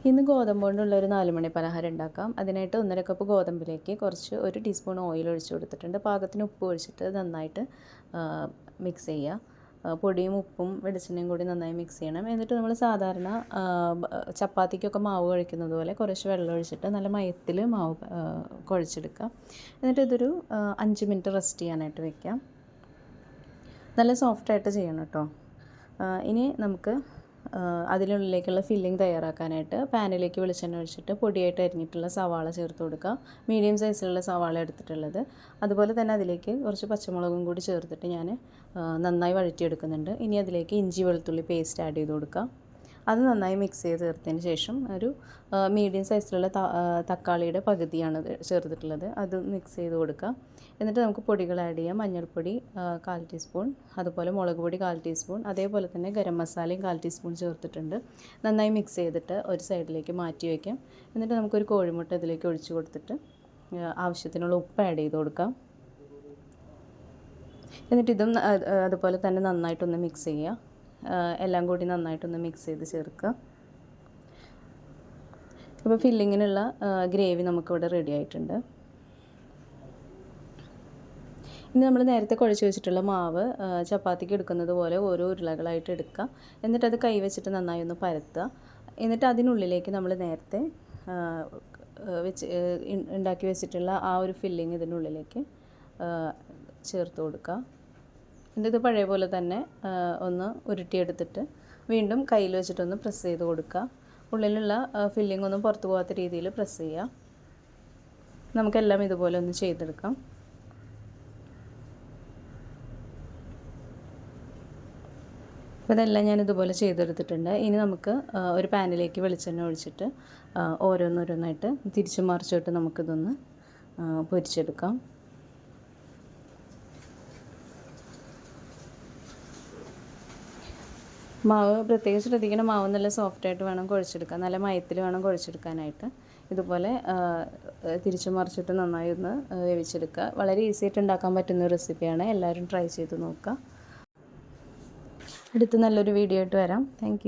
ഇന്ന് ഗോതമ്പ് കൊണ്ടുള്ള ഒരു 4 മണി പലഹാരം ഉണ്ടാക്കാം. അതിനായിട്ട് 1.5 കപ്പ് ഗോതമ്പിലേക്ക് കുറച്ച് 1 ടീസ്പൂൺ ഓയിൽ ഒഴിച്ച് കൊടുത്തിട്ടുണ്ട്. പാകത്തിന് ഉപ്പ് ഒഴിച്ചിട്ട് നന്നായിട്ട് മിക്സ് ചെയ്യുക. പൊടിയും ഉപ്പും വെളിച്ചെണ്ണയും കൂടി നന്നായി മിക്സ് ചെയ്യണം. എന്നിട്ട് നമ്മൾ സാധാരണ ചപ്പാത്തിക്കൊക്കെ മാവ് കുഴയ്ക്കുന്നത് പോലെ കുറച്ച് വെള്ളം ഒഴിച്ചിട്ട് നല്ല മയത്തിൽ മാവ് കുഴച്ചെടുക്കുക. എന്നിട്ട് ഇതൊരു 5 മിനിറ്റ് റെസ്റ്റ് ചെയ്യാനായിട്ട് വെക്കാം. നല്ല സോഫ്റ്റായിട്ട് ചെയ്യണം കേട്ടോ. ഇനി നമുക്ക് അതിനുള്ളിലേക്കുള്ള ഫില്ലിംഗ് തയ്യാറാക്കാനായിട്ട് പാനിലേക്ക് വെളിച്ചെണ്ണ ഒഴിച്ചിട്ട് പൊടിയായിട്ട് അരിഞ്ഞിട്ടുള്ള സവാള ചേർത്ത് കൊടുക്കുക. മീഡിയം സൈസിലുള്ള സവാള എടുത്തിട്ടുള്ളത്. അതുപോലെ തന്നെ അതിലേക്ക് കുറച്ച് പച്ചമുളകും കൂടി ചേർത്തിട്ട് ഞാൻ നന്നായി വഴറ്റിയെടുക്കുന്നുണ്ട്. ഇനി അതിലേക്ക് ഇഞ്ചി വെളുത്തുള്ളി പേസ്റ്റ് ആഡ് ചെയ്ത് കൊടുക്കുക. അത് നന്നായി മിക്സ് ചെയ്ത് ചേർത്തതിന് ശേഷം ഒരു മീഡിയം സൈസിലുള്ള തക്കാളിയുടെ പകുതിയാണ് ചേർത്തിട്ടുള്ളത്. അത് മിക്സ് ചെയ്ത് കൊടുക്കുക. എന്നിട്ട് നമുക്ക് പൊടികൾ ആഡ് ചെയ്യാം. മഞ്ഞൾപ്പൊടി 1/4 ടീസ്പൂൺ, അതുപോലെ മുളക് പൊടി 1/4 ടീസ്പൂൺ, അതേപോലെ തന്നെ ഗരം മസാലയും 1/4 ടീസ്പൂൺ ചേർത്തിട്ടുണ്ട്. നന്നായി മിക്സ് ചെയ്തിട്ട് ഒരു സൈഡിലേക്ക് മാറ്റി വയ്ക്കാം. എന്നിട്ട് നമുക്കൊരു കോഴിമുട്ട ഇതിലേക്ക് ഒഴിച്ച് കൊടുത്തിട്ട് ആവശ്യത്തിനുള്ള ഉപ്പ് ആഡ് ചെയ്ത് കൊടുക്കാം. എന്നിട്ട് ഇതും അതുപോലെ തന്നെ നന്നായിട്ടൊന്ന് മിക്സ് ചെയ്യുക. എല്ലാം കൂടി നന്നായിട്ടൊന്ന് മിക്സ് ചെയ്ത് ചേർക്കുക. അപ്പോൾ ഫില്ലിങ്ങിനുള്ള ഗ്രേവി നമുക്കിവിടെ റെഡി ആയിട്ടുണ്ട്. ഇനി നമ്മൾ നേരത്തെ കുഴച്ച് വെച്ചിട്ടുള്ള മാവ് ചപ്പാത്തിക്ക് എടുക്കുന്നത് പോലെ ഓരോ ഉരുളകളായിട്ട് എടുക്കുക. എന്നിട്ട് അത് കൈ വെച്ചിട്ട് നന്നായി ഒന്ന് പരത്തുക. എന്നിട്ട് അതിനുള്ളിലേക്ക് നമ്മൾ നേരത്തെ ഉണ്ടാക്കി വെച്ചിട്ടുള്ള ആ ഒരു ഫില്ലിങ് ഇതിനുള്ളിലേക്ക് ചേർത്ത് കൊടുക്കുക. എന്നിട്ട് ഇത് പഴയ പോലെ തന്നെ ഒന്ന് ഉരുട്ടിയെടുത്തിട്ട് വീണ്ടും കയ്യിൽ വെച്ചിട്ടൊന്ന് പ്രസ് ചെയ്ത് കൊടുക്കുക. ഉള്ളിലുള്ള ഫില്ലിംഗ് ഒന്നും പുറത്തു പോകാത്ത രീതിയിൽ പ്രസ് ചെയ്യുക. നമുക്കെല്ലാം ഇതുപോലെ ഒന്ന് ചെയ്തെടുക്കാം. അപ്പോൾ ഇതെല്ലാം ഞാൻ ഇതുപോലെ ചെയ്തെടുത്തിട്ടുണ്ട്. ഇനി നമുക്ക് ഒരു പാനിലേക്ക് വെളിച്ചെണ്ണ ഒഴിച്ചിട്ട് ഓരോന്നോരോന്നായിട്ട് തിരിച്ചു മറിച്ചിട്ട് നമുക്കിതൊന്ന് പൊരിച്ചെടുക്കാം. മാവ് പ്രത്യേകം ശ്രദ്ധിക്കണം. മാവ് നല്ല സോഫ്റ്റായിട്ട് വേണം കുഴച്ചെടുക്കാൻ, നല്ല മയത്തിൽ വേണം കുഴച്ചെടുക്കാനായിട്ട്. ഇതുപോലെ തിരിച്ചു മറിച്ചിട്ട് നന്നായി ഒന്ന് വേവിച്ചെടുക്കുക. വളരെ ഈസി ആയിട്ട് ഉണ്ടാക്കാൻ പറ്റുന്ന ഒരു റെസിപ്പിയാണ്. എല്ലാവരും ട്രൈ ചെയ്ത് നോക്കുക. അടുത്ത നല്ലൊരു വീഡിയോ ആയിട്ട് വരാം. താങ്ക്